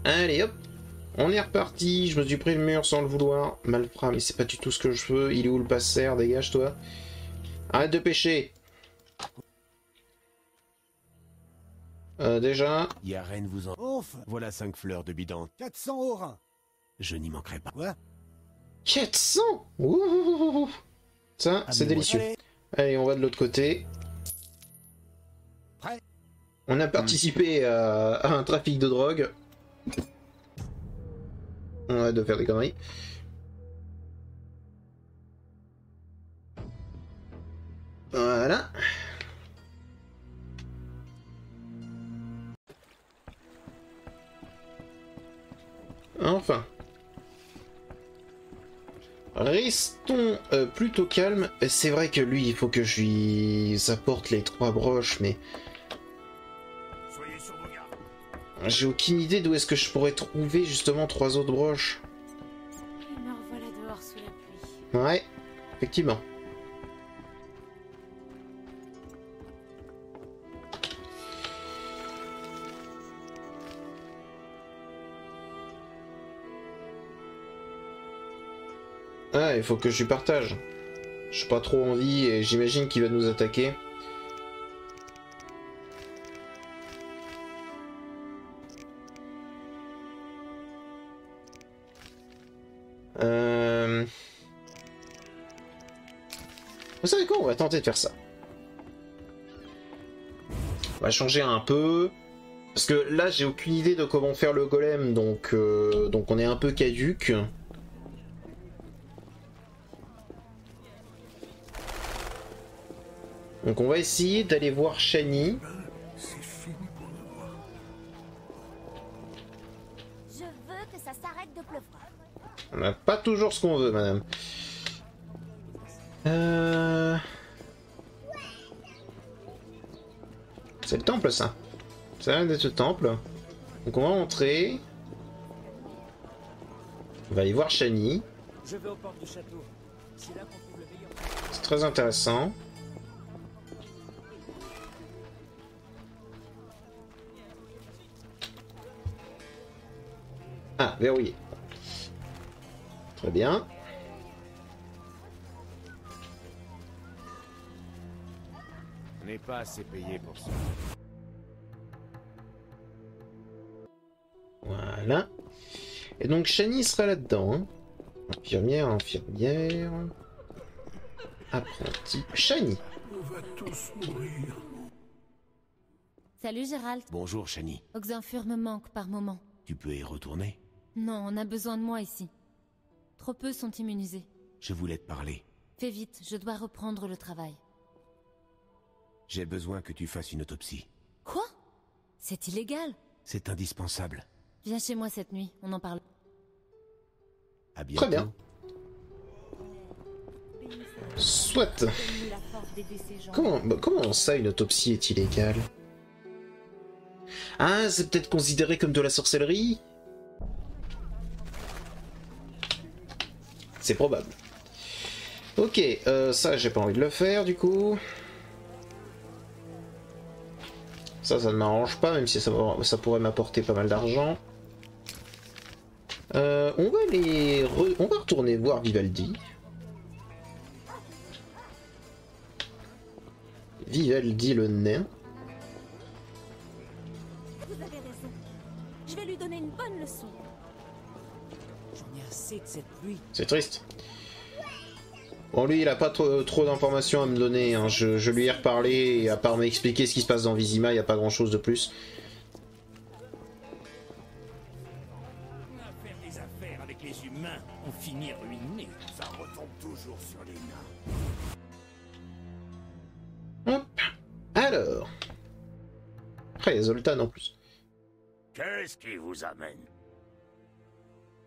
Allez hop, on est reparti. Je me suis pris le mur sans le vouloir. Malfrat, mais c'est pas du tout ce que je veux. Il est où le passer? Dégage toi. Arrête de pêcher. Déjà. Yaren vous en... Ouf. Voilà 5 fleurs de bidon. 400 au rein. Je n'y manquerai pas. Quoi? 400. Ouh. Ça, c'est délicieux. Allez. Allez, on va de l'autre côté. Prêt. On a participé à un trafic de drogue. On arrête de faire des conneries. Voilà. Enfin. Restons plutôt calmes. C'est vrai que lui, il faut que je lui apporte les 3 broches, mais... Soyez sur vos gardes. J'ai aucune idée d'où est-ce que je pourrais trouver justement 3 autres broches. Et me revoilà dehors sous la pluie. Ouais, effectivement. Ah, il faut que je lui partage. J'ai pas trop envie et j'imagine qu'il va nous attaquer. Vous savez quoi? On va tenter de faire ça. On va changer un peu. Parce que là, j'ai aucune idée de comment faire le golem, donc on est un peu caduque. Donc on va essayer d'aller voir Shani. Je veux que ça s'arrête de pleuvoir. On n'a pas toujours ce qu'on veut, madame. C'est le temple, ça. Ça a l'air d'être le temple. Donc on va entrer. On va aller voir Shani. Je vais aux portes du château. C'est là qu'on trouve le meilleur. C'est très intéressant. Ah, verrouillé. Très bien. On n'est pas assez payé pour ça. Voilà. Et donc Shani sera là-dedans. Hein. Infirmière, infirmière. Apprenti. Shani. On va tous mourir. Salut Gérald. Bonjour, Shani. Oxenfur me manque par moment. Tu peux y retourner? Non, on a besoin de moi ici. Trop peu sont immunisés. Je voulais te parler. Fais vite, je dois reprendre le travail. J'ai besoin que tu fasses une autopsie. Quoi? C'est illégal. C'est indispensable. Viens chez moi cette nuit, on en parle. À bientôt. Très bien. Soit. Comment ça, une autopsie est illégale? Ah, c'est peut-être considéré comme de la sorcellerie? C'est probable. Ok, ça j'ai pas envie de le faire du coup. Ça ne m'arrange pas, même si ça pourrait m'apporter pas mal d'argent. On va retourner voir Vivaldi. Vivaldi le nain. Vous avez raison. Je vais lui donner une bonne leçon. J'en ai assez de cette pluie. C'est triste. Bon, lui, il a pas trop d'informations à me donner. Hein. Je lui ai reparlé, et à part m'expliquer ce qui se passe dans Vizima, il n'y a pas grand-chose de plus. Faire des affaires avec les humains, on finit ruiné. Ça retombe toujours sur les nains. Hop. Alors. Après, il y a Zoltan en plus. Qu'est-ce qui vous amène?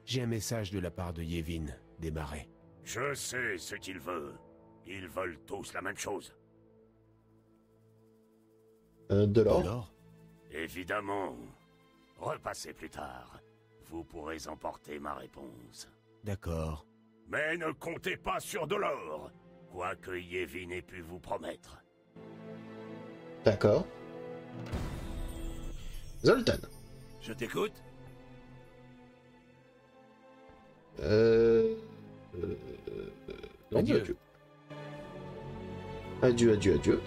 J'ai un message de la part de Yevin, des Marais. Je sais ce qu'il veut. Ils veulent tous la même chose. De l'or. Alors? Évidemment. Repassez plus tard. Vous pourrez emporter ma réponse. D'accord. Mais ne comptez pas sur de l'or, quoi que Yevin ait pu vous promettre. D'accord. Zoltan. Je t'écoute. Non, Adieu. adieu. Adieu, adieu, adieu.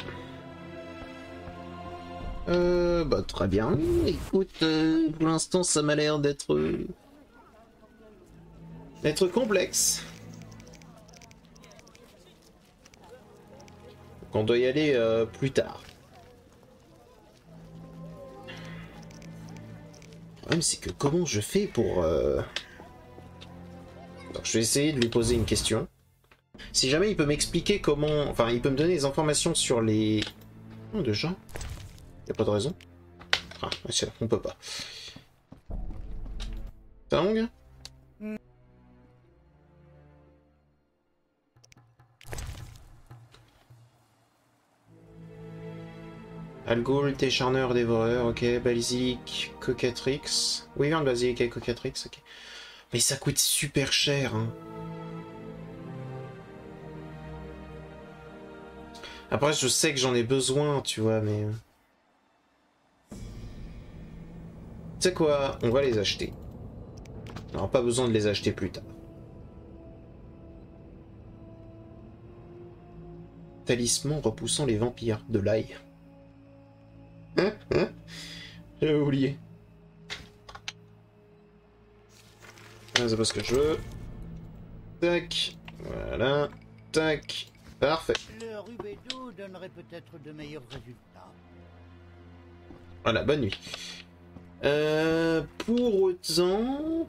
Bah très bien. Écoute, pour l'instant ça m'a l'air d'être complexe. Donc on doit y aller plus tard. Le problème c'est que comment je fais pour... Donc, je vais essayer de lui poser une question. Si jamais il peut m'expliquer comment... Enfin, il peut me donner des informations sur les... Oh, déjà? Y a pas de raison. Ah, c'est là, on peut pas. Tang? Algoul, Técharneur, Dévoreur, ok. Basique, Cocatrix. Wyvern, Basique et Cocatrix, ok. Mais ça coûte super cher, hein. Après, je sais que j'en ai besoin, tu vois, mais... Tu sais quoi? On va les acheter. On n'aura pas besoin de les acheter plus tard. Talisman repoussant les vampires. De l'ail. Hein? J'avais oublié. Ah, c'est pas ce que je veux. Tac. Voilà. Tac. Parfait. Le rubédo donnerait peut-être de meilleurs résultats. Voilà, bonne nuit. Pour autant...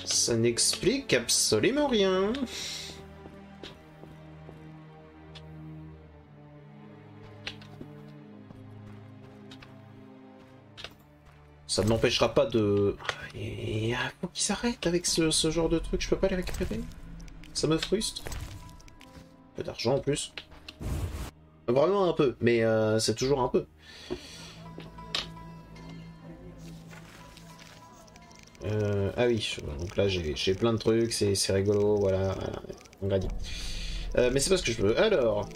Ça n'explique absolument rien. Ça ne m'empêchera pas de... Et faut qu'il s'arrête avec ce genre de truc, je peux pas les récupérer. Ça me frustre. Un peu d'argent en plus. Vraiment un peu, mais c'est toujours un peu. Ah oui, donc là j'ai plein de trucs, c'est rigolo, voilà, on va dire. Mais c'est pas ce que je veux. Alors...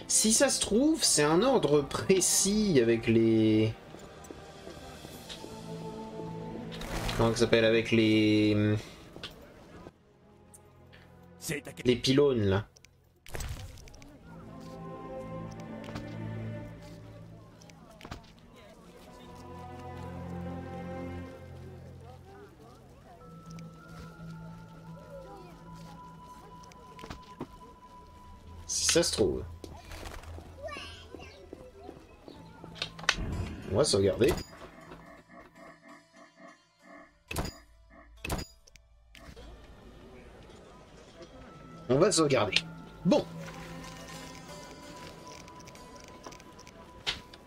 Si ça se trouve, c'est un ordre précis avec les... Comment ça s'appelle? Avec les... Les pylônes, là. Si ça se trouve. On va sauvegarder. On va sauvegarder. Bon.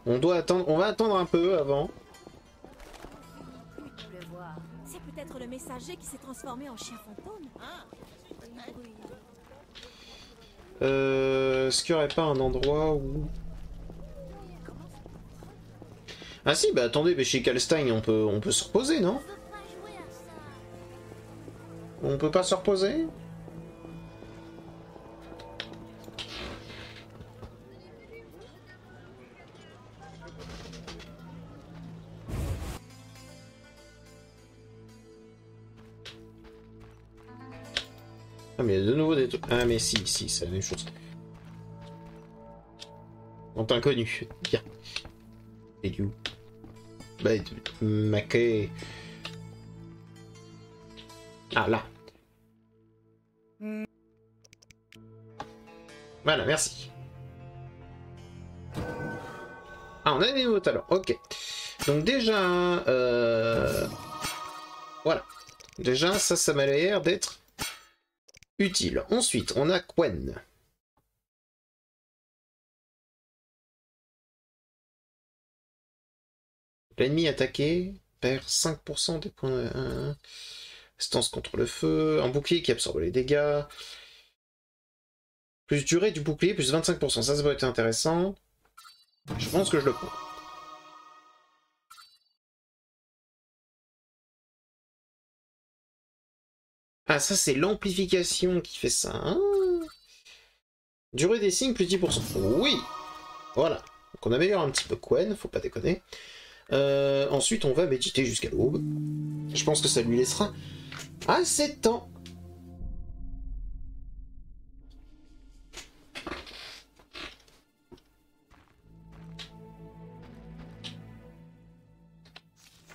On doit attendre. On va attendre un peu avant. Le voir. C'est peut-être le messager qui s'est transformé en chien fantôme. Est-ce qu'il n'y aurait pas un endroit où... Ah si, bah attendez, mais chez Kalstein, on peut se reposer, non? On peut pas se reposer? Ah mais il y a de nouveau des trucs... Ah mais si, c'est la même chose. Ont inconnu. Bien. Et du où? Bah, Maquet. Ah là. Voilà, merci. Ah, on a des nouveaux talents. Ok. Donc déjà... Voilà. Déjà, ça m'a l'air d'être utile. Ensuite, on a Quen. L'ennemi attaqué perd 5% des points... Résistance contre le feu. Un bouclier qui absorbe les dégâts. Plus durée du bouclier, plus 25%. Ça va être intéressant. Je pense que je le prends. Ah, ça, c'est l'amplification qui fait ça. Hein. Durée des signes, plus 10%. Oui. Voilà. Donc on améliore un petit peu Quen, faut pas déconner. Ensuite, on va méditer jusqu'à l'aube. Je pense que ça lui laissera assez de temps.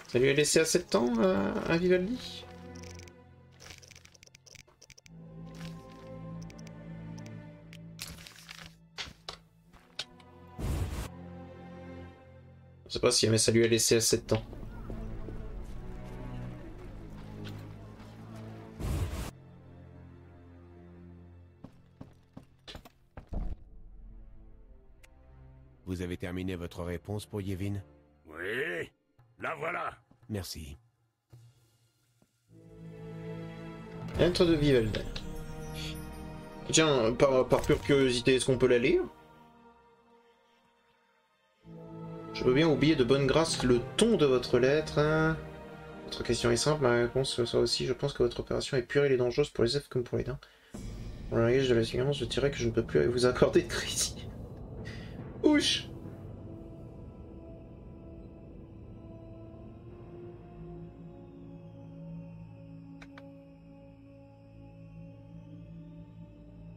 Ça lui a laissé assez de temps à Vivaldi? Je sais pas si mais ça lui a laissé assez de temps. Vous avez terminé votre réponse pour Yevin? Oui, la voilà. Merci. Lettre de Vivaldi. Tiens, par pure curiosité, est-ce qu'on peut la lire? Je veux bien oublier de bonne grâce le ton de votre lettre. Hein. Votre question est simple, ma réponse sera aussi, je pense que votre opération est puérile et dangereuse pour les elfes comme pour les nains. Pour le langage de la science, je dirais que je ne peux plus vous accorder de crédit. Ouch!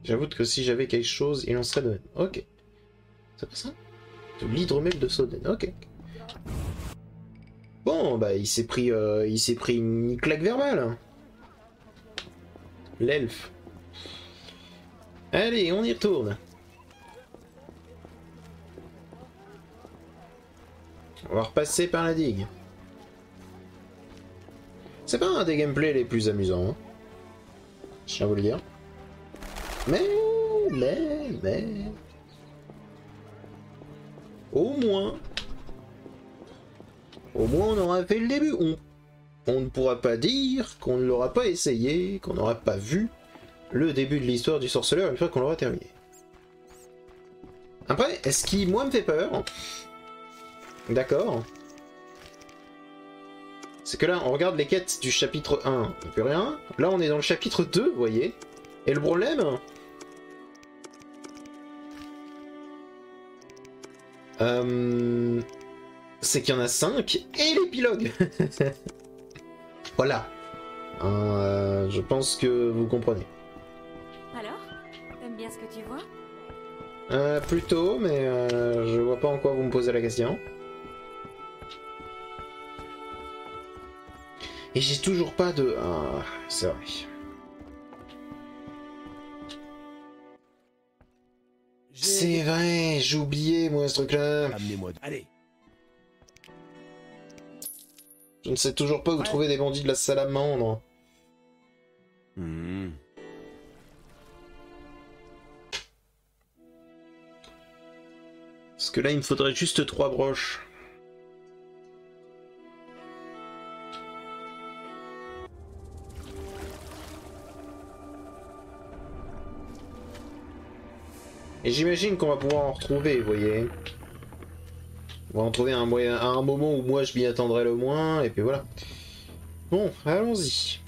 J'avoue que si j'avais quelque chose, il en serait de même. Ok. C'est pas ça? De l'hydromel de Soden. Ok. Bon, bah il s'est pris une claque verbale. L'elfe. Allez, on y retourne. On va repasser par la digue. C'est pas un des gameplays les plus amusants. Hein. Je tiens à vous le dire. Mais... Au moins on aura fait le début. On ne pourra pas dire qu'on ne l'aura pas essayé, qu'on n'aura pas vu le début de l'histoire du sorceleur une fois qu'on l'aura terminé. Après, ce qui, moi, me fait peur, d'accord, c'est que là, on regarde les quêtes du chapitre 1, on ne peut rien. Là, on est dans le chapitre 2, vous voyez. Et le problème... c'est qu'il y en a 5 et l'épilogue. Voilà. Je pense que vous comprenez. Alors, t'aimes bien ce que tu vois? Plutôt, mais je vois pas en quoi vous me posez la question. Et j'ai toujours pas de... Ah, c'est vrai. C'est vrai, j'ai oublié moi ce truc-là. Amenez-moi. Allez. Je ne sais toujours pas où trouver des bandits de la salamandre. Parce que là, il me faudrait juste 3 broches. Et j'imagine qu'on va pouvoir en retrouver, vous voyez. On va en trouver à un moment où moi je m'y attendrai le moins, et puis voilà. Bon, allons-y.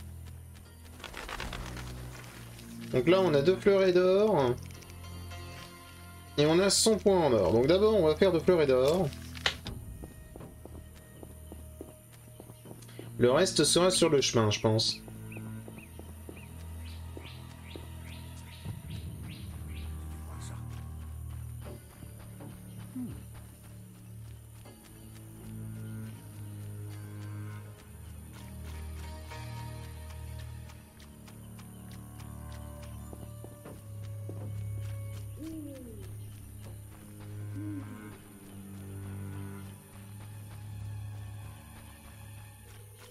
Donc là, on a 2 fleurets d'or. Et on a 100 points en or. Donc d'abord, on va faire 2 fleurets d'or. Le reste sera sur le chemin, je pense.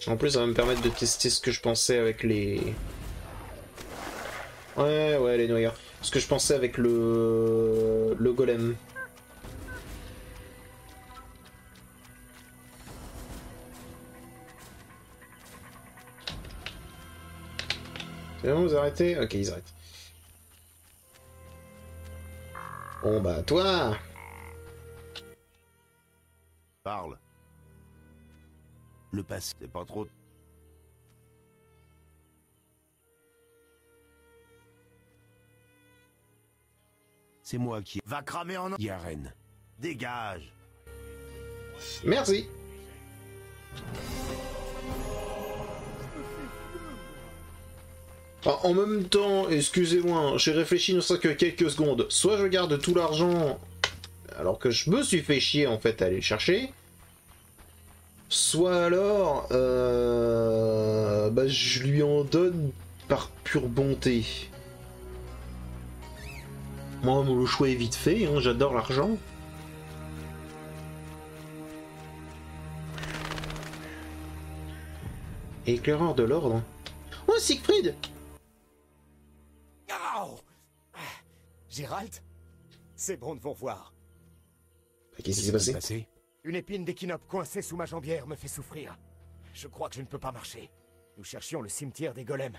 En plus, ça va me permettre de tester ce que je pensais avec les... Ouais, les noyeurs. Ce que je pensais avec le golem. C'est bon, vous arrêtez? Ok, ils arrêtent. Bon bah, toi! Parle. Le passé, c'est pas trop... C'est moi qui... Va cramer en... Yaren. Dégage. Merci. Alors, en même temps, excusez-moi, j'ai réfléchi ne serait que quelques secondes. Soit je garde tout l'argent, alors que je me suis fait chier en fait à aller le chercher. Soit alors, bah, je lui en donne par pure bonté. Moi, le choix est vite fait, hein, j'adore l'argent. Éclaireur de l'ordre. Oh, Siegfried! Oh, Gérald, c'est bon de vous revoir. Qu'est-ce qui s'est passé? Une épine d'équinope coincée sous ma jambière me fait souffrir. Je crois que je ne peux pas marcher. Nous cherchions le cimetière des golems.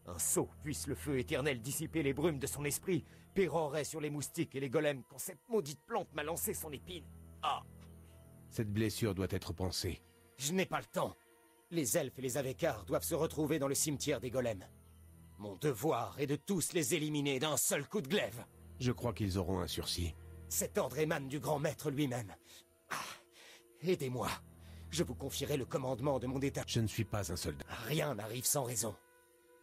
Un sceau, puisse le feu éternel dissiper les brumes de son esprit, pérorait sur les moustiques et les golems quand cette maudite plante m'a lancé son épine. Ah! Cette blessure doit être pansée. Je n'ai pas le temps. Les elfes et les avekars doivent se retrouver dans le cimetière des golems. Mon devoir est de tous les éliminer d'un seul coup de glaive. Je crois qu'ils auront un sursis. Cet ordre émane du grand maître lui-même. Ah, aidez-moi. Je vous confierai le commandement de mon détachement. Je ne suis pas un soldat. Rien n'arrive sans raison.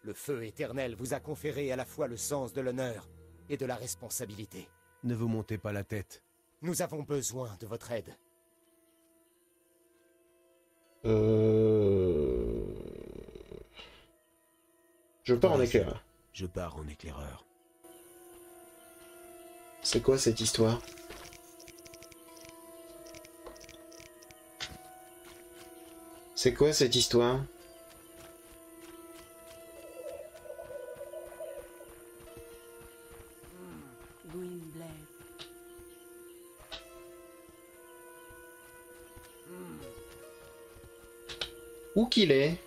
Le feu éternel vous a conféré à la fois le sens de l'honneur et de la responsabilité. Ne vous montez pas la tête. Nous avons besoin de votre aide. Je pars en éclaireur. Je pars en éclaireur. C'est quoi cette histoire? C'est quoi cette histoire? Gwynbleidd. Où qu'il est?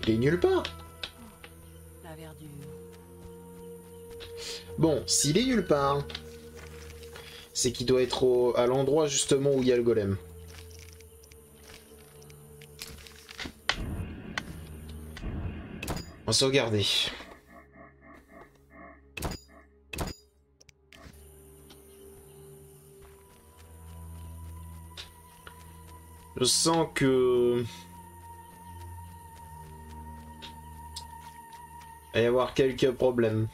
Il est nulle part. La verdure. Bon, s'il est nulle part, c'est qu'il doit être à l'endroit justement où il y a le golem. On va sauvegarder. Je sens que... il va y avoir quelques problèmes.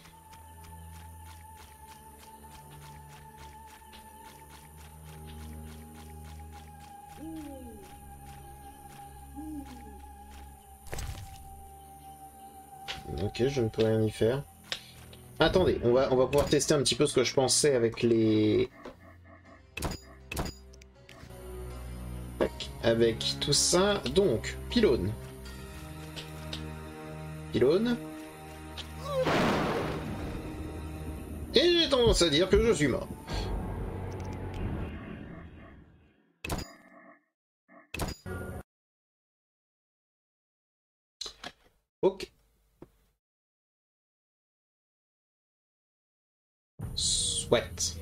Ok, je ne peux rien y faire. Attendez, on va pouvoir tester un petit peu ce que je pensais avec les... avec tout ça. Donc, pylône. Pylône. Et j'ai tendance à dire que je suis mort. Ok. Soit.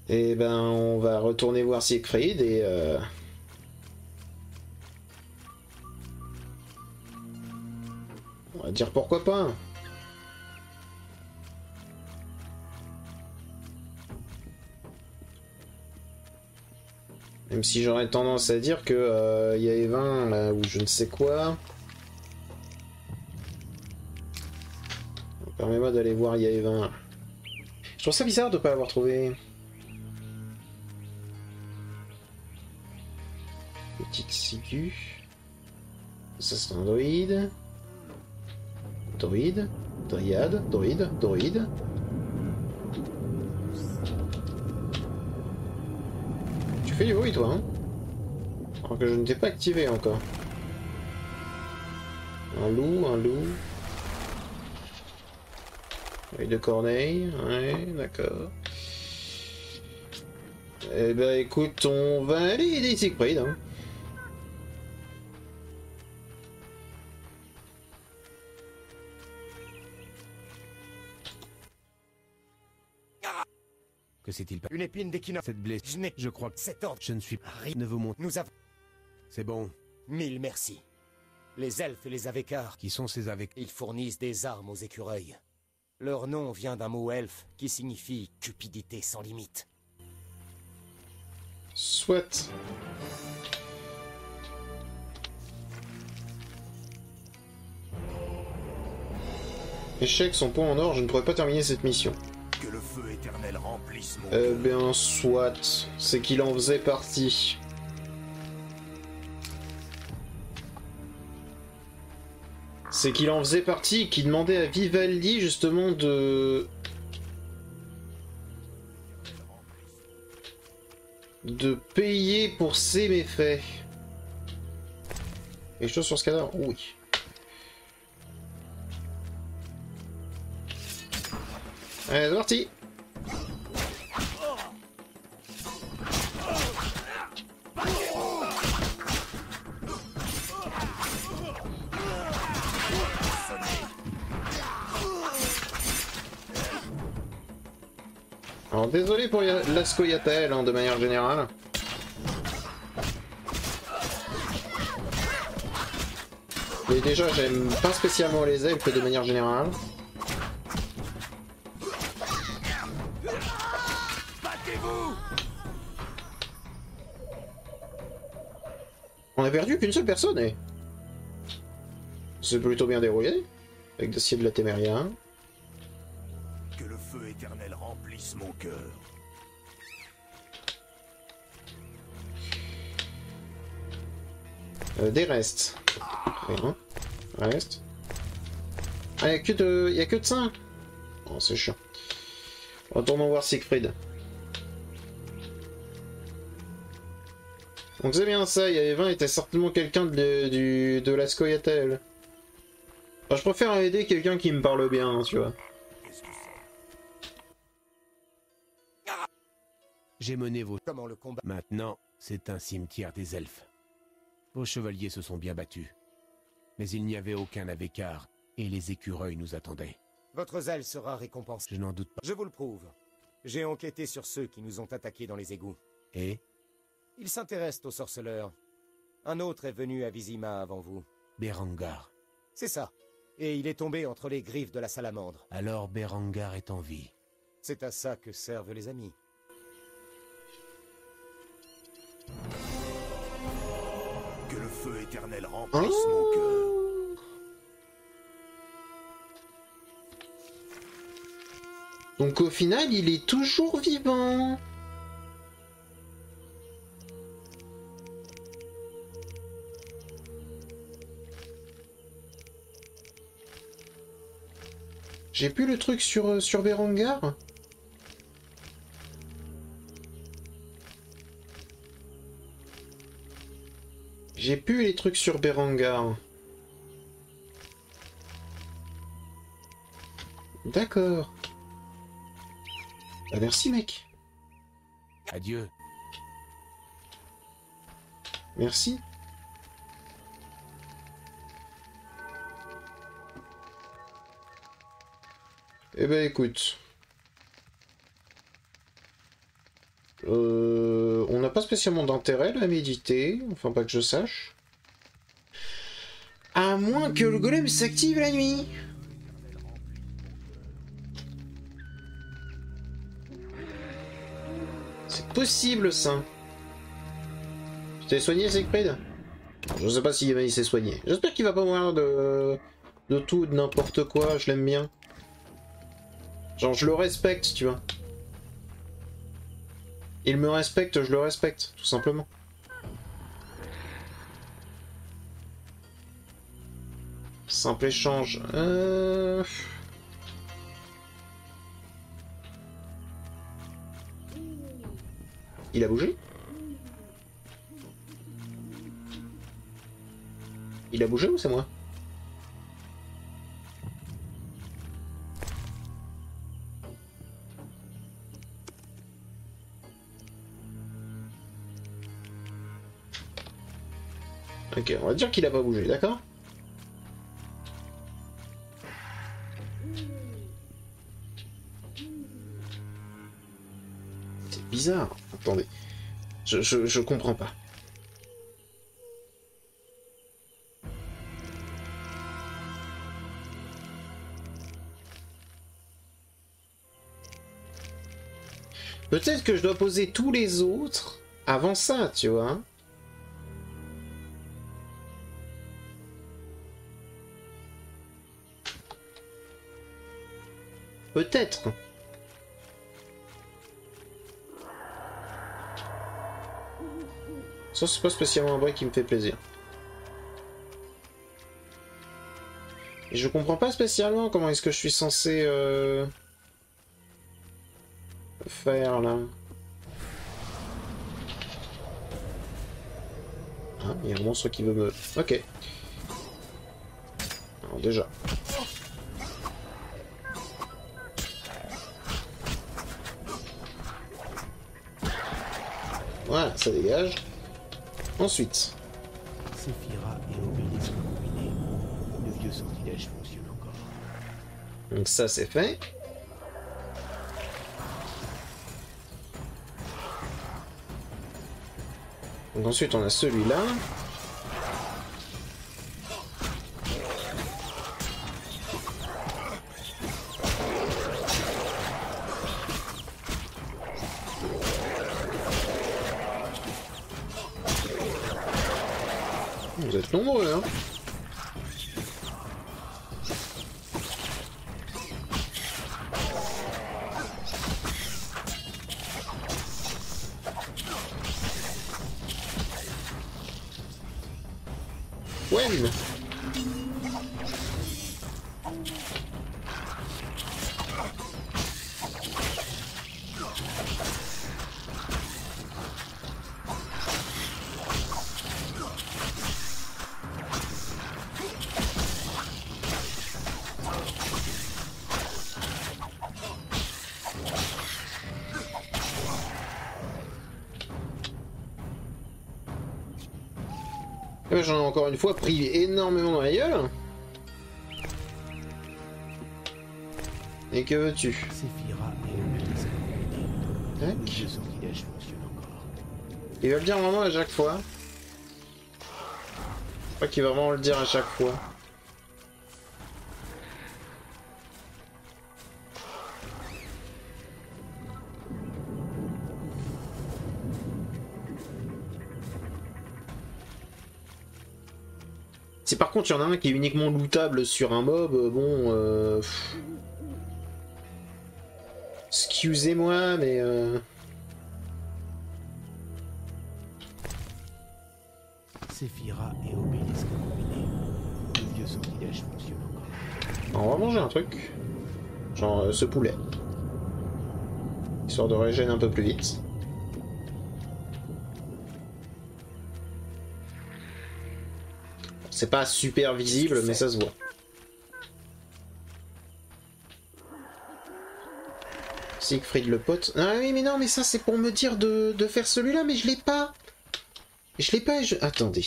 Et ben, on va retourner voir Siegfried et on va dire pourquoi pas. Même si j'aurais tendance à dire que y a Evin là ou je ne sais quoi. Permets-moi d'aller voir Yaevin. Je trouve ça bizarre de ne pas l'avoir trouvé. Petite ciguë. Ça c'est un druide. Druide. Dryade. Druide. Druide. Tu fais du bruit toi, hein? Alors que je ne t'ai pas activé encore. Un loup, un loup. Œil de corneille, ouais, d'accord. Eh ben écoute, on va aller aider Siegfried. Hein. Que s'est-il passé? Une épine d'équinoxe. Cette blessure. Je crois que Cet ordre. je ne suis Rien. ne vous montre. Nous avons... C'est bon. 1000 merci. Les elfes et les Avekars, Qui sont ces avec? ils fournissent des armes aux écureuils. Leur nom vient d'un mot elfe qui signifie cupidité sans limite. Soit. Échec, son point en or, je ne pourrais pas terminer cette mission. Que le feu éternel remplisse mon Eh bien, soit. C'est qu'il en faisait partie. C'est qu'il en faisait partie et qu'il demandait à Vivaldi, justement, de payer pour ses méfaits. Et chose sur ce cadavre? Oui. Allez, c'est parti. Alors désolé pour Lascoyatel, hein, de manière générale. Mais déjà j'aime pas spécialement les elfes de manière générale. On a perdu qu'une seule personne, et c'est plutôt bien déroulé, avec d'acier de la Téméria. Que le feu éternel remplisse mon cœur. Des restes. Rien. Reste. Ah, y'a que de ça. Oh, c'est chiant. Retournons voir Siegfried. Donc c'est bien ça, Yevin était certainement quelqu'un de la Scoia'tael. Enfin, je préfère aider quelqu'un qui me parle bien, hein, tu vois. J'ai mené vos... Comment le combat? Maintenant, c'est un cimetière des elfes. Vos chevaliers se sont bien battus. Mais il n'y avait aucun Avekar, et les écureuils nous attendaient. Votre zèle sera récompensé. Je n'en doute pas. Je vous le prouve. J'ai enquêté sur ceux qui nous ont attaqués dans les égouts. Et Ils s'intéressent aux sorceleurs. Un autre est venu à Vizima avant vous. Berengar. C'est ça. Et il est tombé entre les griffes de la salamandre. Alors Berengar est en vie. C'est à ça que servent les amis. Que le feu éternel remplisse mon cœur. Donc au final, il est toujours vivant. J'ai plus le truc sur Berengar. J'ai plus les trucs sur Berengar. D'accord. Bah merci mec. Adieu. Merci. Eh ben écoute. On n'a pas spécialement d'intérêt à méditer, enfin pas que je sache. À moins que le golem s'active la nuit. C'est possible ça. Tu t'es soigné Siegfried? Je sais pas si il s'est soigné. J'espère qu'il va pas mourir de tout, de n'importe quoi, je l'aime bien. Genre je le respecte, tu vois. Il me respecte, je le respecte, tout simplement. Simple échange. Il a bougé? Il a bougé ou c'est moi? Ok, on va dire qu'il a pas bougé, d'accord? C'est bizarre. Attendez. Je comprends pas. Peut-être que je dois poser tous les autres avant ça, tu vois. Peut-être. Ça, c'est pas spécialement un bruit qui me fait plaisir. Et je comprends pas spécialement comment est-ce que je suis censé faire là. Ah, il y a un monstre qui veut me... Ok. Alors déjà. Voilà, ça dégage. Ensuite. Séphira et Obélisque combinés. Le vieux sortilège fonctionne encore. Donc ça, c'est fait. Donc ensuite, on a celui-là. Vous êtes nombreux, hein. When? J'en ai encore une fois pris énormément dans la gueule. Et que veux-tu? Séphira et Obélisque combinés. Le vieux sortilège fonctionne encore. Il va le dire vraiment à chaque fois. Je crois qu'il va vraiment le dire à chaque fois. Si par contre il y en a un qui est uniquement lootable sur un mob, bon... Excusez-moi, mais... Séphira et Obélisque combinés. Le vieux sortilège fonctionne encore. On va manger un truc. Genre ce poulet. Histoire de régénérer un peu plus vite. C'est pas super visible, mais ça se voit. Siegfried le pote. Ah oui, mais non, mais ça c'est pour me dire de faire celui-là, mais je l'ai pas. Je l'ai pas et je... Attendez.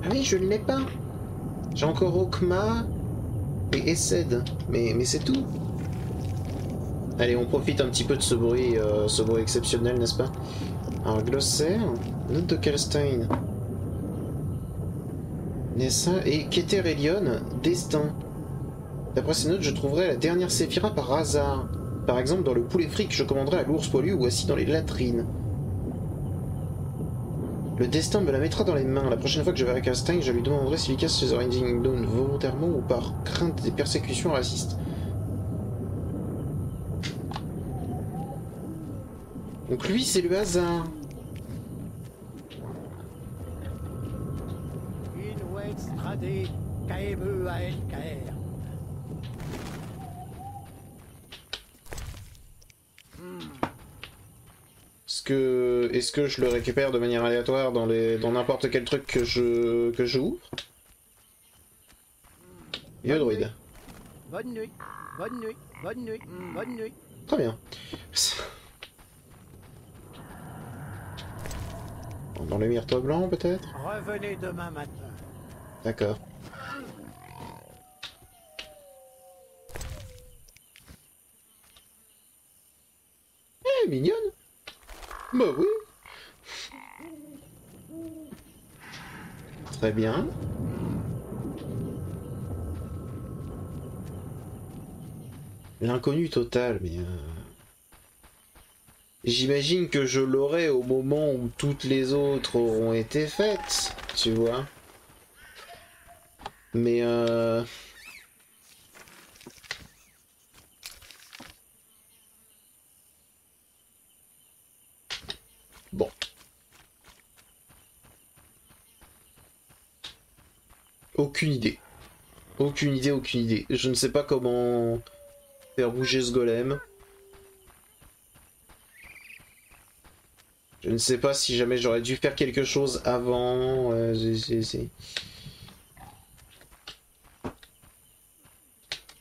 Ah oui, je ne l'ai pas. J'ai encore Okma et Essed, mais c'est tout. Allez, on profite un petit peu de ce bruit exceptionnel, n'est-ce pas? Alors, glossaire, note de Kalstein, Nessa et Keter-Elion, destin. D'après ces notes, je trouverai la dernière Séphira par hasard. Par exemple, dans le poulet frit que je commanderai à l'ours poilu ou assis dans les latrines. Le destin me la mettra dans les mains. La prochaine fois que je verrai Kalstein, je lui demanderai s'il casse ses Rising Dawn volontairement ou par crainte des persécutions racistes. Donc lui, c'est le hasard. Est-ce que je le récupère de manière aléatoire dans n'importe quel truc que je ouvre? Yo druide. Bonne nuit, bonne nuit, bonne nuit, bonne nuit. Très bien. Dans le myrte blanc, peut-être? Revenez demain matin. D'accord. mignonne. Bah oui. Très bien. L'inconnu total, mais... J'imagine que je l'aurai au moment où toutes les autres auront été faites, tu vois. Mais bon. Aucune idée. Aucune idée, aucune idée. Je ne sais pas comment faire bouger ce golem. Je ne sais pas si jamais j'aurais dû faire quelque chose avant.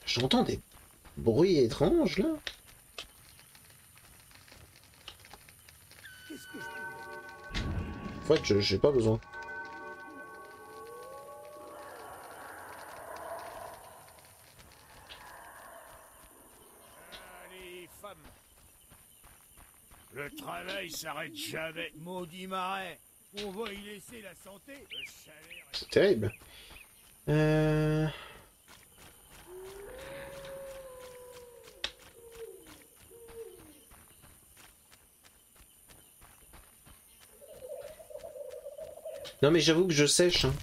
J'entends des bruits étranges là. En fait, j'ai pas besoin. Allez, femme. Le travail s'arrête jamais. Maudit marais. On va y laisser la santé. Le salaire... C'est terrible. Non mais j'avoue que je sèche. Hein.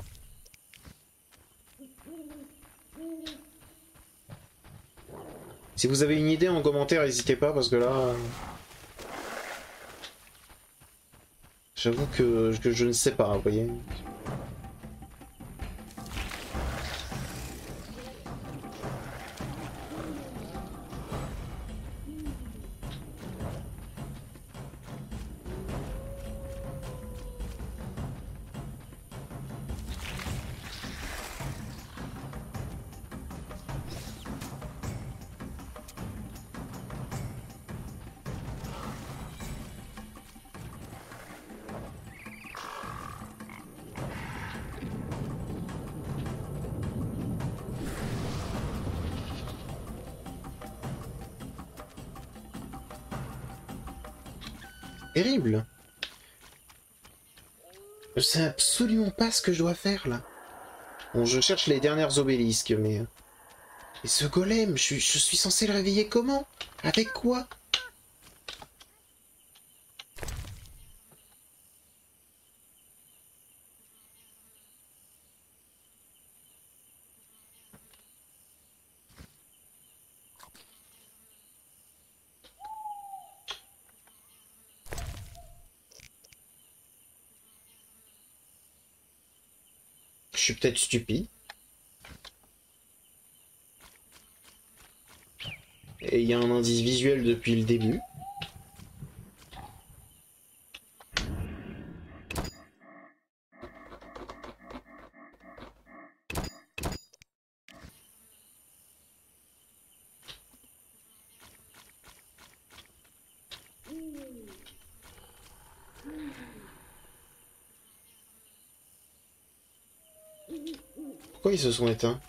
Si vous avez une idée en commentaire, n'hésitez pas parce que là... J'avoue que je ne sais pas, vous voyez. Terrible. Je sais absolument pas ce que je dois faire là. Bon, je cherche les dernières obélisques, mais... Et ce golem, je suis censé le réveiller comment? Avec quoi? Je suis peut-être stupide. Et il y a un indice visuel depuis le début. Pourquoi ils se sont éteints?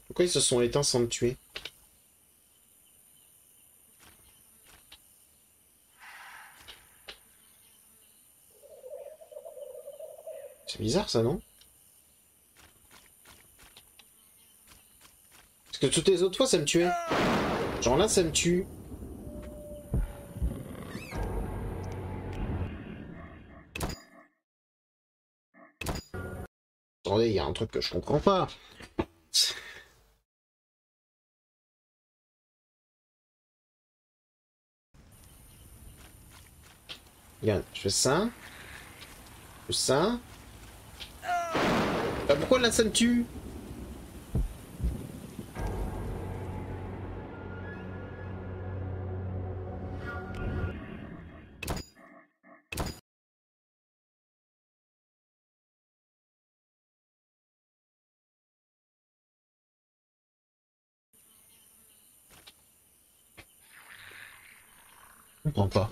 Pourquoi ils se sont éteints sans me tuer? C'est bizarre ça, non? Parce que toutes les autres fois ça me tuait. Genre là ça me tue. Attendez, il y a un truc que je comprends pas. Regarde, je fais ça. Je fais ça. Bah pourquoi là ça me tue? Je comprends pas.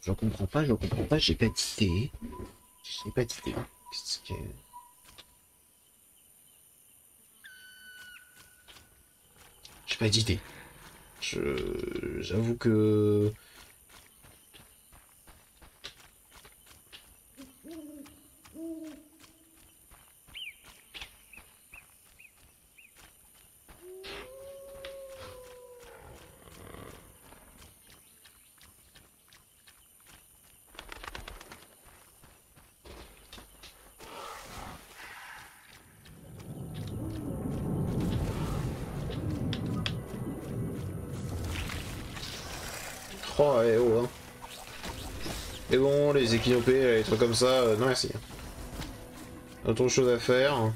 Je comprends pas, je comprends pas, j'ai pas d'idée. J'ai pas d'idée. Qu'est-ce que... J'ai pas d'idée. J'avoue que... Oh, ouais, oh, hein. Et bon, les équinopées, les trucs comme ça, non merci. Autre chose à faire.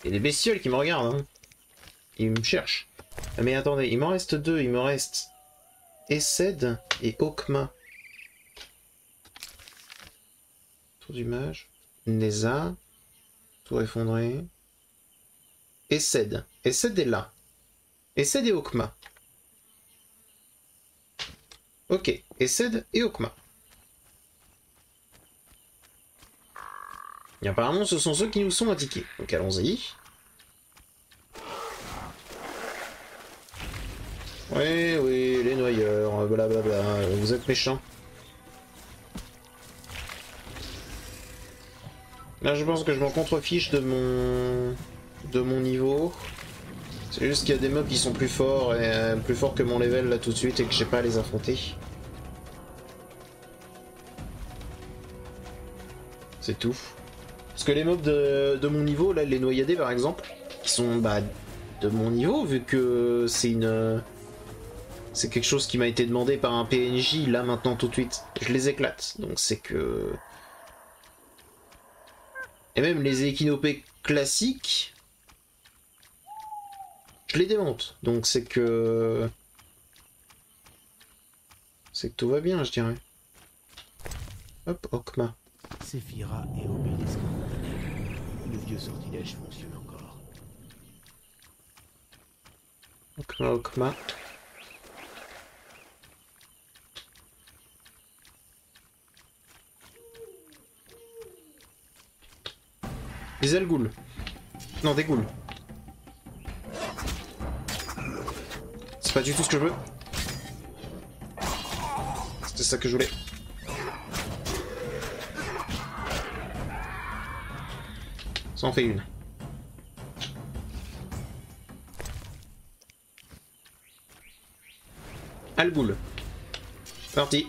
Il y a des bestioles qui me regardent, hein. Ils me cherchent. Mais attendez, il m'en reste deux. Il me reste Essed et Okma. Tour du mage. Neza. Tour effondré. Essed. Essed est là. Essed et Okma. Ok. Essed et Okma. Et apparemment, ce sont ceux qui nous sont indiqués. Donc allons-y. Oui, oui, les noyeurs, blablabla, vous êtes méchants. Là, je pense que je m'en contrefiche de mon niveau. C'est juste qu'il y a des mobs qui sont plus forts et plus forts que mon level là tout de suite et que j'ai pas à les affronter. C'est tout. Parce que les mobs de mon niveau, là, les noyadés par exemple, qui sont de mon niveau, vu que c'est quelque chose qui m'a été demandé par un PNJ, là maintenant tout de suite, je les éclate. Donc c'est que... Et même les équinopées classiques, je les démonte. Donc c'est que... C'est que tout va bien, je dirais. Hop, Okma. Séphira et Obélisque. Le vieux sortilège fonctionne encore. Okma, Okma. Des Alghouls. Non, des ghouls. C'est pas du tout ce que je veux. C'était ça que je voulais. Ça en fait une. Alghoul. Parti.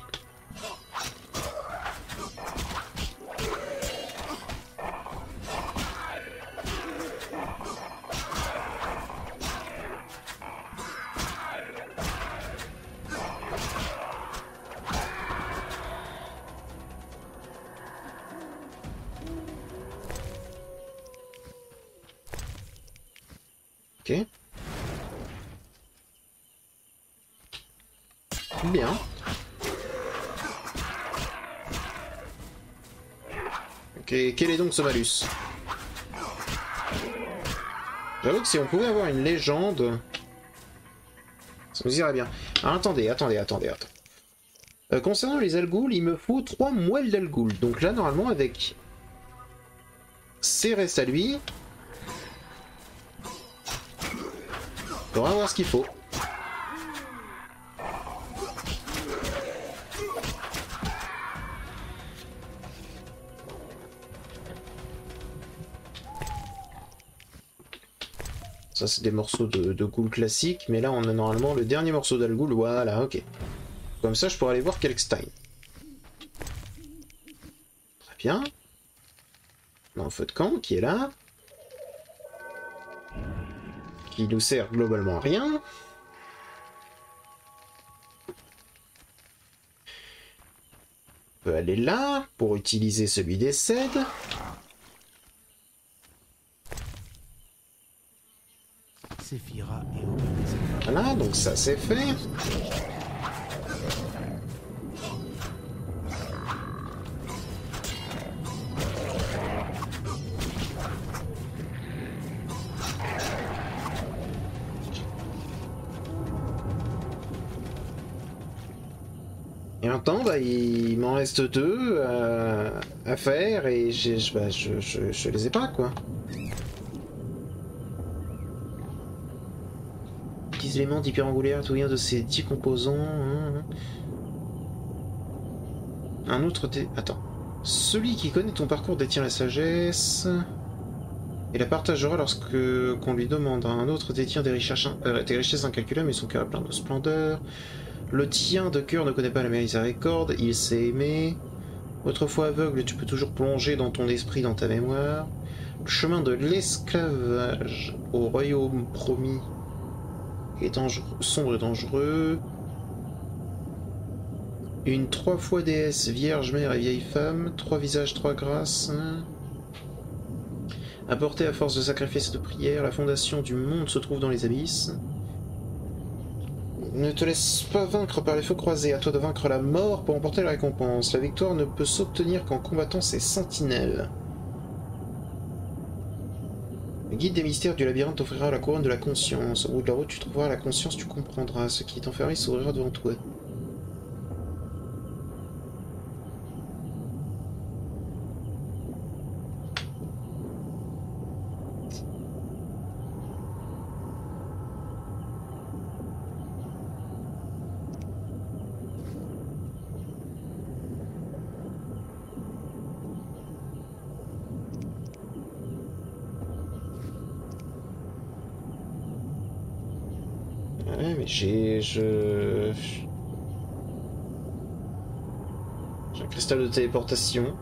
Ok. Bien. Ok, quel est donc ce malus? J'avoue que si on pouvait avoir une légende, ça nous irait bien. Alors, attendez. Concernant les Alghouls, il me faut 3 moelles d'Alghoul. Donc là, normalement, avec Cérès à lui, on va voir ce qu'il faut. Ça c'est des morceaux de ghoul classiques, mais là on a normalement le dernier morceau d'Alghoul, voilà, ok. Comme ça je pourrais aller voir Kelkstein. Très bien. On a un feu de camp qui est là. Qui nous sert globalement à rien. On peut aller là pour utiliser celui des cèdes. Séphira et Obélisque. Voilà, donc ça c'est fait. Et maintenant, bah, il m'en reste 2 à faire et je les ai pas, quoi. 10 éléments d'hyperangulaire, tout vient de ces 10 composants. Un autre Attends. Celui qui connaît ton parcours détient la sagesse et la partagera lorsque qu'on lui demande. Un autre détient des richesses incalculables mais son cœur est plein de splendeur. Le tien de cœur ne connaît pas la miséricorde, il sait aimer. Autrefois aveugle, tu peux toujours plonger dans ton esprit, dans ta mémoire. Le chemin de l'esclavage au royaume promis est sombre et dangereux. Une 3 fois déesse, vierge, mère et vieille femme, 3 visages, 3 grâces. Apportée à force de sacrifices et de prières, la fondation du monde se trouve dans les abysses. Ne te laisse pas vaincre par les feux croisés, à toi de vaincre la mort pour emporter la récompense. La victoire ne peut s'obtenir qu'en combattant ces sentinelles. Le guide des mystères du labyrinthe t'offrira la couronne de la conscience. Au bout de la route, tu trouveras la conscience, tu comprendras. Ce qui est enfermé s'ouvrira devant toi. Ouais, mais j'ai un cristal de téléportation.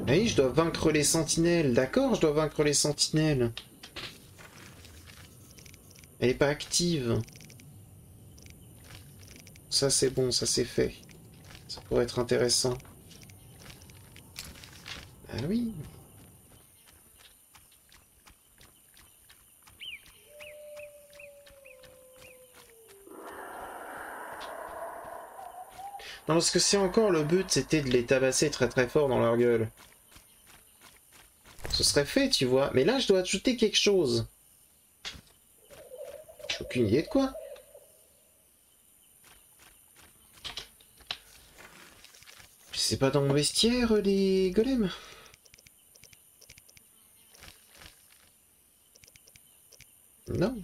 Oui, je dois vaincre les sentinelles. D'accord, je dois vaincre les sentinelles. Elle est pas active. Ça c'est bon, ça c'est fait. Ça pourrait être intéressant. Ah oui. Non, parce que c'est encore le but, c'était de les tabasser très très fort dans leur gueule. Ce serait fait, tu vois. Mais là, je dois ajouter quelque chose. J'ai aucune idée de quoi. C'est pas dans mon vestiaire, les golems? Non.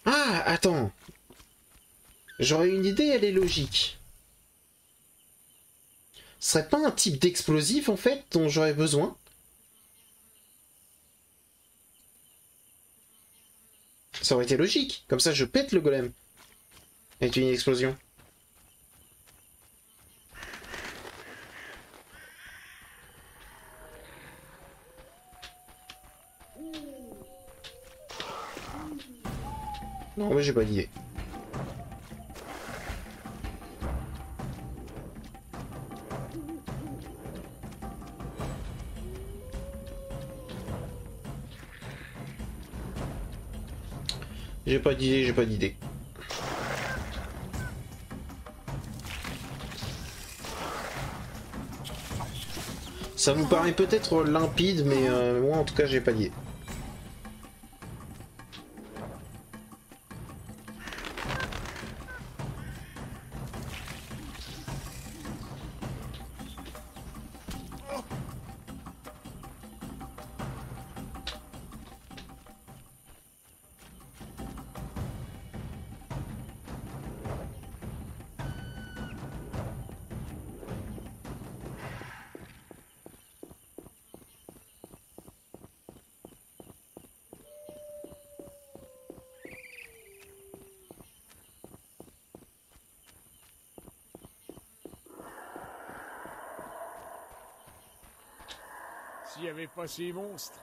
Ah, attends. J'aurais une idée, elle est logique. Ce serait pas un type d'explosif, en fait, dont j'aurais besoin? Ça aurait été logique. Comme ça, je pète le golem. Avec une explosion. Non, mais j'ai pas d'idée. J'ai pas d'idée, j'ai pas d'idée. Ça vous paraît peut-être limpide, mais moi en tout cas j'ai pas d'idée. S'il n'y avait pas ces monstres,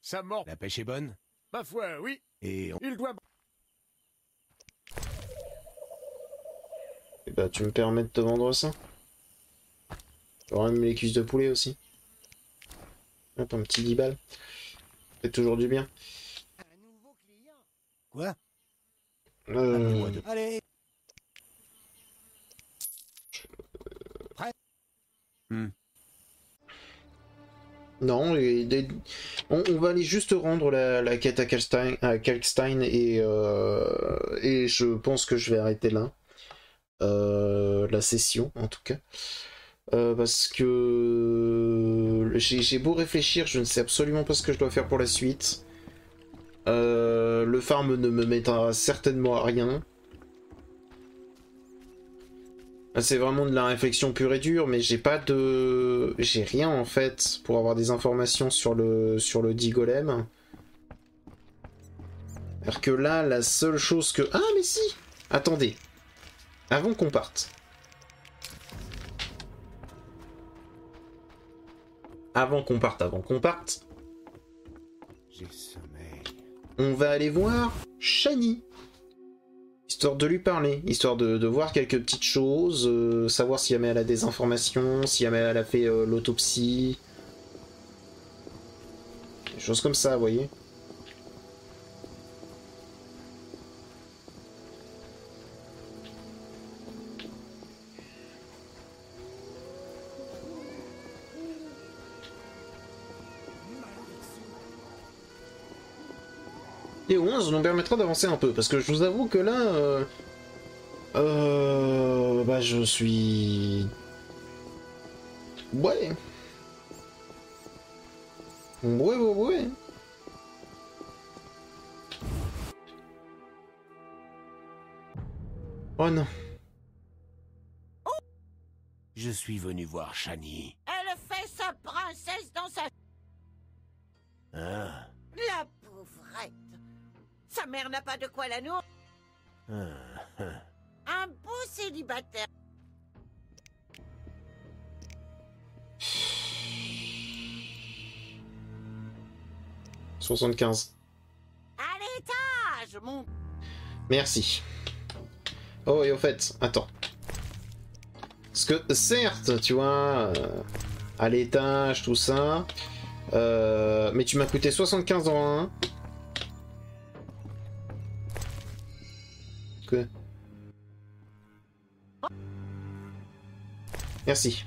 ça mord. La pêche est bonne? Ma foi, oui. Et il doit... Et bah tu me permets de te vendre ça? J'aurais même les cuisses de poulet aussi. Hop, un petit 10 balles. C'est toujours du bien. Un nouveau client. Quoi? Allez. Non, on va aller juste rendre la quête à Kalkstein et je pense que je vais arrêter là. La session, en tout cas. Parce que j'ai beau réfléchir, je ne sais absolument pas ce que je dois faire pour la suite. Le farm ne me mettra certainement à rien. C'est vraiment de la réflexion pure et dure, mais j'ai rien en fait pour avoir des informations sur le dit golem. Alors que là, la seule chose que... Ah mais si! Attendez. Avant qu'on parte. Avant qu'on parte. J'ai sommeil. On va aller voir Shani. Histoire de lui parler, histoire de voir quelques petites choses, savoir si jamais elle a des informations, si jamais elle a fait l'autopsie. Des choses comme ça, vous voyez. Et 11 nous permettra d'avancer un peu, parce que je vous avoue que là, bah je suis... Ouais. Ouais. Oh non. Je suis venu voir Shani. Elle fait sa princesse dans sa... Ah. La pauvrette. Sa mère n'a pas de quoi la nourrir. Un beau célibataire. « 75. » À l'étage, mon... Merci. Oh, et au fait, attends. Parce que, certes, tu vois, à l'étage, tout ça, mais tu m'as coûté 75 en 1. Que... Merci.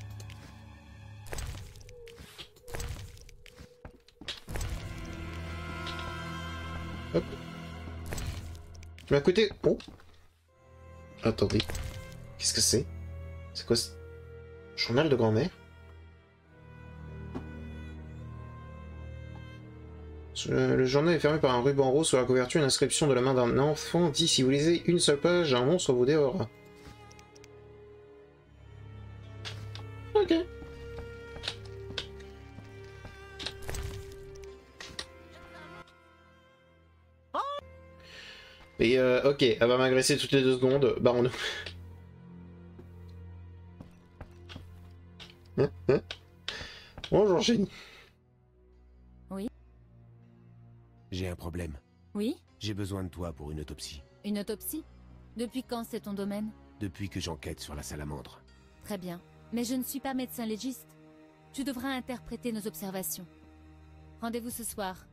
Hop. Tu m'as coûté... Oh. Attendez. Qu'est-ce que c'est? C'est quoi ce... Journal de grand-mère? Le journal est fermé par un ruban rose sur la couverture, une inscription de la main d'un enfant dit: si vous lisez une seule page, un monstre vous dévorera. Ok. Et ok, elle va m'agresser toutes les 2 secondes. Baron. Bonjour, Jenny. Oui. J'ai un problème. Oui? J'ai besoin de toi pour une autopsie. Une autopsie? Depuis quand c'est ton domaine? Depuis que j'enquête sur la salamandre. Très bien. Mais je ne suis pas médecin légiste. Tu devras interpréter nos observations. Rendez-vous ce soir.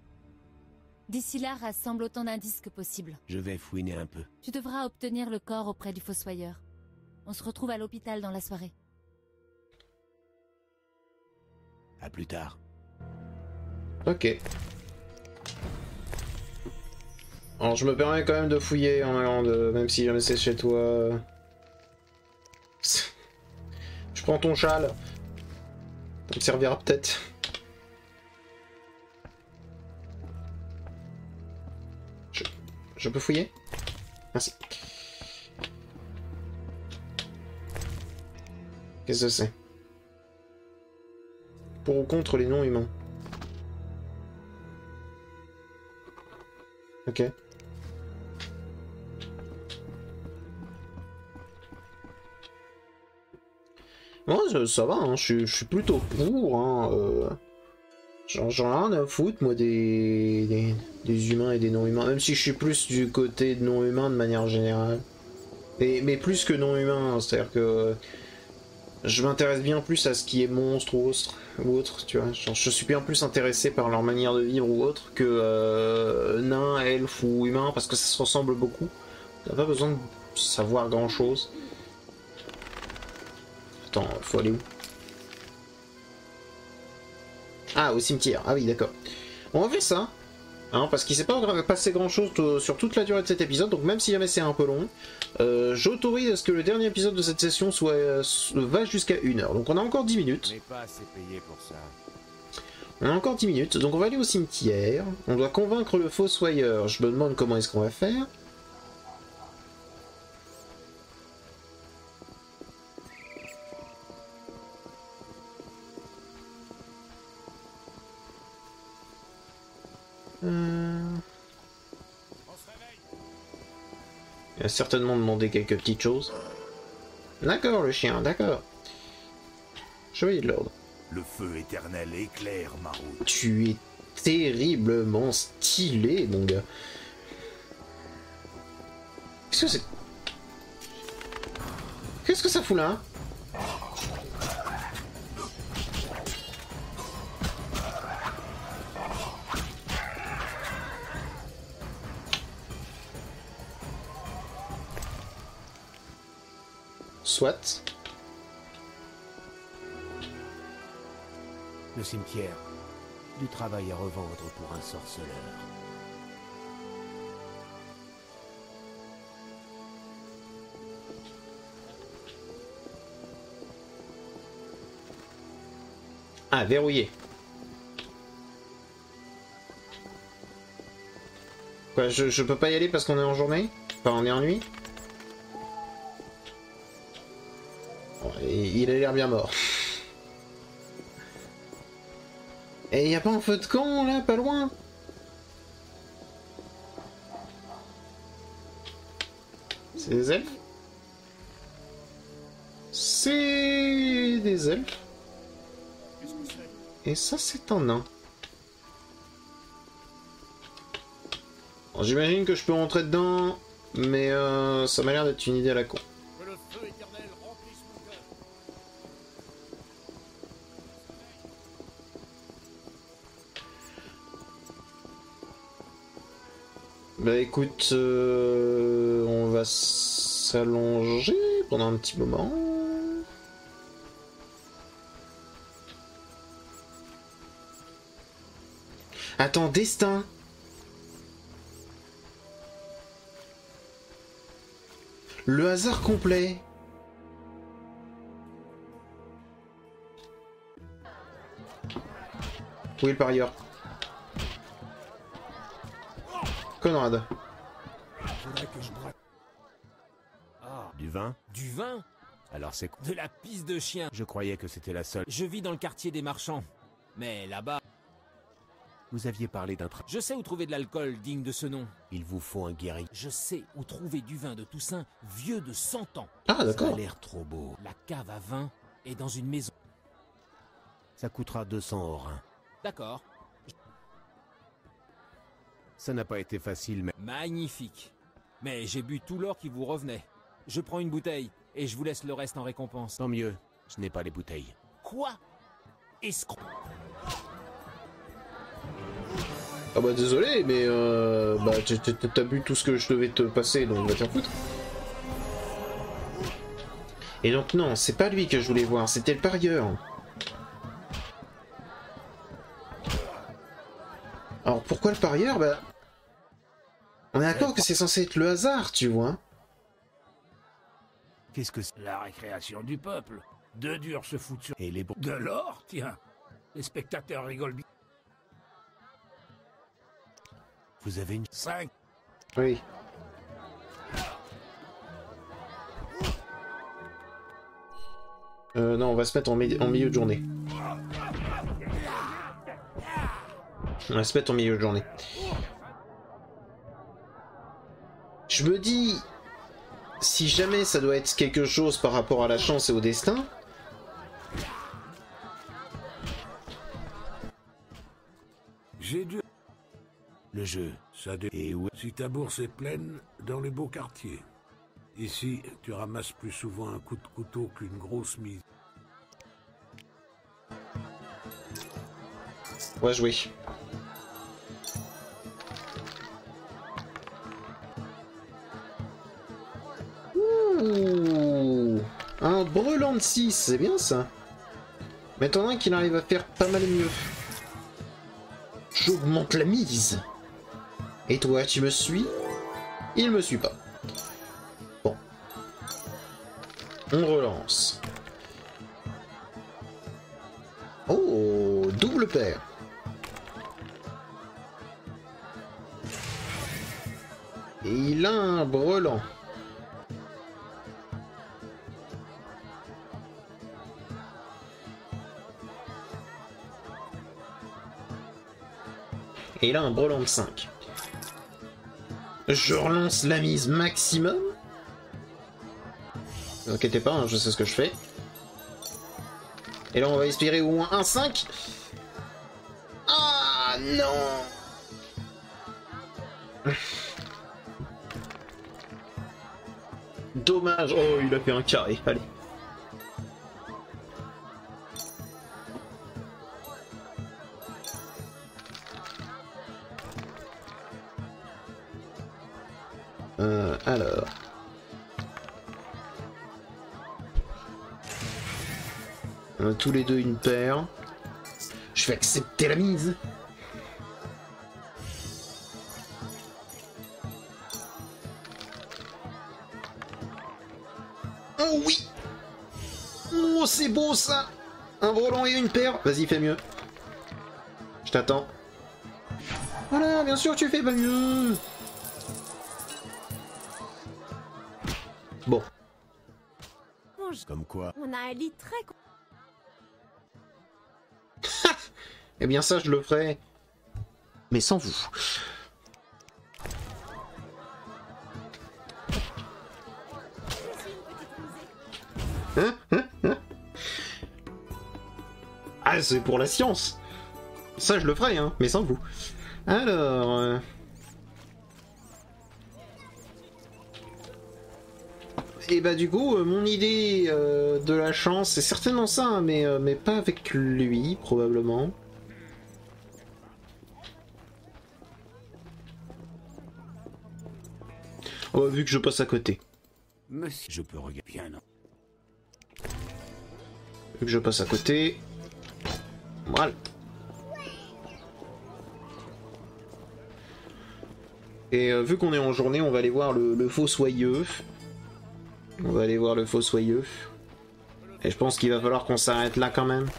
D'ici là, rassemble autant d'indices que possible. Je vais fouiner un peu. Tu devras obtenir le corps auprès du fossoyeur. On se retrouve à l'hôpital dans la soirée. À plus tard. Ok. Alors je me permets quand même de fouiller en Irlande, même si jamais c'est chez toi. Je prends ton châle. Ça me servira peut-être. Je peux fouiller? Merci. Qu'est-ce que c'est? Pour ou contre les non-humains? Ok. Moi, ça va, hein, je suis plutôt pour. Hein, j'en ai rien à foutre, moi, des humains et des non-humains. Même si je suis plus du côté de non-humains de manière générale. Mais plus que non-humains, hein, c'est-à-dire que je m'intéresse bien plus à ce qui est monstre ou autre, tu vois. Genre, je suis bien plus intéressé par leur manière de vivre ou autre que nains, elfes ou humains, parce que ça se ressemble beaucoup. T'as pas besoin de savoir grand-chose. Attends, faut aller où? Ah, au cimetière. Ah oui, d'accord. On va faire ça. Hein, parce qu'il s'est pas passé grand chose sur toute la durée de cet épisode, donc même si jamais c'est un peu long, j'autorise à ce que le dernier épisode de cette session va jusqu'à 1 heure. Donc on a encore 10 minutes. On n'est pas assez payé pour ça. On a encore 10 minutes, donc on va aller au cimetière. On doit convaincre le fossoyeur. Je me demande comment est-ce qu'on va faire. Il a certainement demandé quelques petites choses. D'accord, le chien, d'accord. Chevalier de l'ordre. Le feu éternel éclaire ma route. Tu es terriblement stylé, mon gars. Qu'est-ce que c'est? Qu'est-ce que ça fout là? Soit. Le cimetière. Du travail à revendre pour un sorceleur. Ah, verrouillé. Quoi, je peux pas y aller parce qu'on est en journée? Enfin, on est en nuit? Bon, il a l'air bien mort. Et y a pas un feu de camp là, pas loin? C'est des elfes? C'est des elfes. Et ça, c'est un nain. Bon, j'imagine que je peux rentrer dedans, mais ça m'a l'air d'être une idée à la con. Bah écoute, on va s'allonger pendant un petit moment. Attends, destin. Le hasard complet. Où est le parieur? Conrad. Ah, du vin? Du vin? Alors c'est quoi? De la pisse de chien. Je croyais que c'était la seule. Je vis dans le quartier des marchands. Mais là-bas... Vous aviez parlé d'un Je sais où trouver de l'alcool digne de ce nom. Il vous faut un guerrier. Je sais où trouver du vin de Toussaint vieux de 100 ans. Ah, d'accord. Ça a l'air trop beau. La cave à vin est dans une maison. Ça coûtera 200 or. Hein. D'accord. Ça n'a pas été facile, mais... Magnifique. Mais j'ai bu tout l'or qui vous revenait. Je prends une bouteille et je vous laisse le reste en récompense. Tant mieux, je n'ai pas les bouteilles. Quoi? Escroc. Ah bah désolé, mais bah t'as bu tout ce que je devais te passer, donc va t'en foutre. Et donc non, c'est pas lui que je voulais voir, c'était le parieur. Alors pourquoi le parieur? Bah... On est d'accord que c'est censé être le hasard, tu vois. Qu'est-ce que c'est? La récréation du peuple. Deux durs se foutent sur... Et les bons... De l'or, tiens. Les spectateurs rigolent bien. Vous avez une... 5. Oui. Non, on va se mettre en milieu de journée. On va se mettre en milieu de journée. Je me dis, si jamais ça doit être quelque chose par rapport à la chance et au destin... J'ai dû... Le jeu. Ça dé... Et où... Si ta bourse est pleine, dans les beaux quartiers. Ici, tu ramasses plus souvent un coup de couteau qu'une grosse mise. On va jouer. Ouh, un brûlant de 6, c'est bien ça. Mais t'en as un qui arrive à faire pas mal mieux. J'augmente la mise. Et toi, tu me suis? Il me suit pas. Bon. On relance. Oh, double paire. Et il a un brelan. Et là, un brelan de 5. Je relance la mise maximum. Ne vous inquiétez pas, hein, je sais ce que je fais. Et là, on va espérer au moins un 5. Ah non! Dommage. Oh, il a fait un carré. Allez. Alors. On a tous les deux une paire. Je vais accepter la mise. Oh oui! Oh, c'est beau ça! Un brelan et une paire. Vas-y, fais mieux. Je t'attends. Voilà, bien sûr, tu fais pas mieux. Bon. Comme quoi? On a un lit très... Eh bien ça, je le ferai. Mais sans vous. Ah, c'est pour la science. Ça, je le ferai, hein, mais sans vous. Alors... Et bah du coup, mon idée de la chance, c'est certainement ça, hein, mais pas avec lui, probablement. Oh, vu que je passe à côté. Monsieur, je peux regarder bien, non? Vu que je passe à côté... Voilà. Et vu qu'on est en journée, on va aller voir le fossoyeux. On va aller voir le fossoyeux. Et je pense qu'il va falloir qu'on s'arrête là quand même.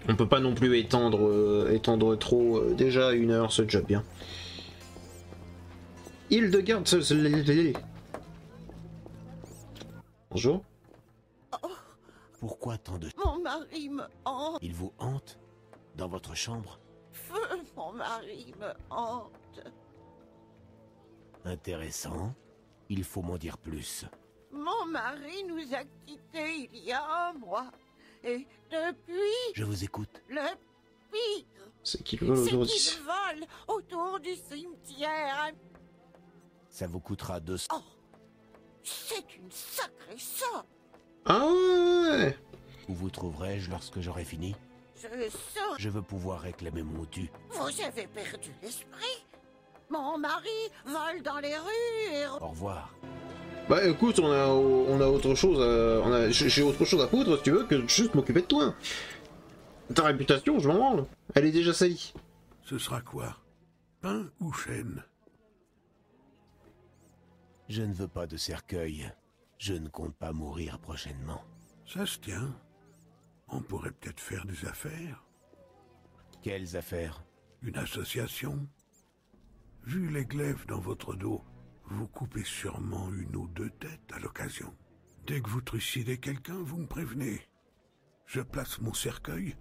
On peut pas non plus étendre trop. Déjà 1 heure, c'est déjà bien. Hildegarde... Bonjour. Pourquoi tant de... Mon mari me hante. Il vous hante? Dans votre chambre? Feu, mon mari me hante. Intéressant. Il faut m'en dire plus. Mon mari nous a quittés il y a 1 mois. Et depuis... Je vous écoute. Le pire... C'est qu'il vole autour du... qu'il vole autour du cimetière. Ça vous coûtera 200. Oh, c'est une sacrée somme. Ah ouais. Où vous trouverai-je lorsque j'aurai fini? Je veux pouvoir réclamer mon dû. Vous avez perdu l'esprit. Mon mari vole dans les rues et... Au revoir. Bah écoute, on a autre chose à... J'ai autre chose à foutre, si tu veux, que juste m'occuper de toi. Ta réputation, je m'en branle. Elle est déjà salie. Ce sera quoi? Pain ou chêne? Je ne veux pas de cercueil. Je ne compte pas mourir prochainement. Ça se tient. On pourrait peut-être faire des affaires. Quelles affaires? Une association. Vu les glaives dans votre dos, vous coupez sûrement 1 ou 2 têtes à l'occasion. Dès que vous trucidez quelqu'un, vous me prévenez. Je place mon cercueil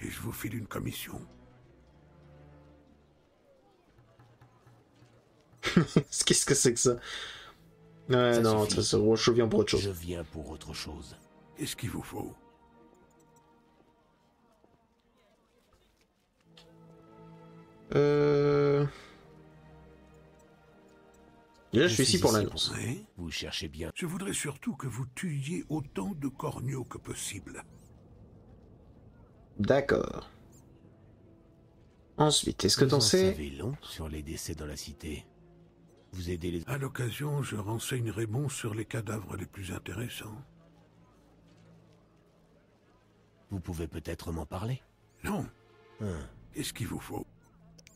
et je vous file une commission. Qu'est-ce que c'est que ça? Ouais, ça non, suffit. ça, je viens pour autre chose. Je viens pour autre chose. Qu'est-ce qu'il vous faut? Là, je suis ici pour l'annonce. Oui. Vous cherchez bien. Je voudrais surtout que vous tuiez autant de corneaux que possible. D'accord. Ensuite, est-ce que t'en sais... Vous en savez long sur les décès dans la cité. Vous aidez les... À l'occasion, je renseignerai bon sur les cadavres les plus intéressants. Vous pouvez peut-être m'en parler? Non. Qu'est-ce qu'il vous faut?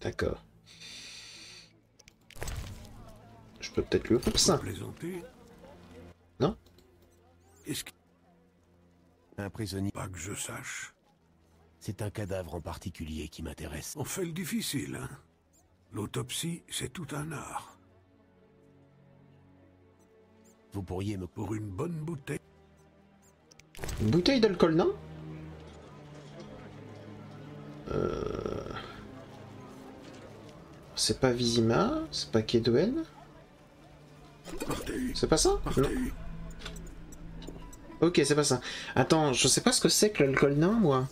D'accord. Je peux peut-être lui offrir ça. Plaisanter? Non? Qu'est-ce que... Un prisonnier. Pas que je sache. C'est un cadavre en particulier qui m'intéresse. On fait le difficile, hein. L'autopsie, c'est tout un art. Vous pourriez me... Pour une bonne bouteille. Une bouteille d'alcool, non? C'est pas Vizima, c'est pas Kedwen. C'est pas ça? Non. Ok, c'est pas ça. Attends, je sais pas ce que c'est que l'alcool nain, moi.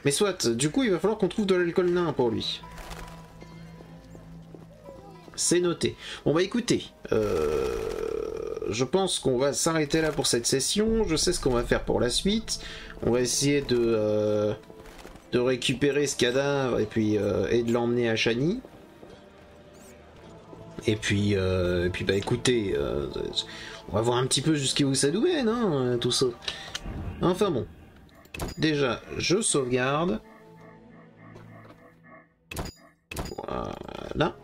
Mais soit, du coup, il va falloir qu'on trouve de l'alcool nain pour lui. C'est noté. Bon bah écoutez, je pense qu'on va s'arrêter là pour cette session. Je sais ce qu'on va faire pour la suite. On va essayer de récupérer ce cadavre et puis et de l'emmener à Shani. Et puis bah écoutez, on va voir un petit peu jusqu'où ça nous mène, hein, tout ça. Enfin bon. Déjà, je sauvegarde. Voilà.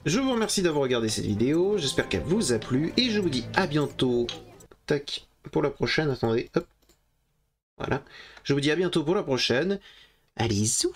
Je vous remercie d'avoir regardé cette vidéo, j'espère qu'elle vous a plu, et je vous dis à bientôt. Tac, pour la prochaine, attendez, hop. Voilà. Je vous dis à bientôt pour la prochaine. Allez, zou!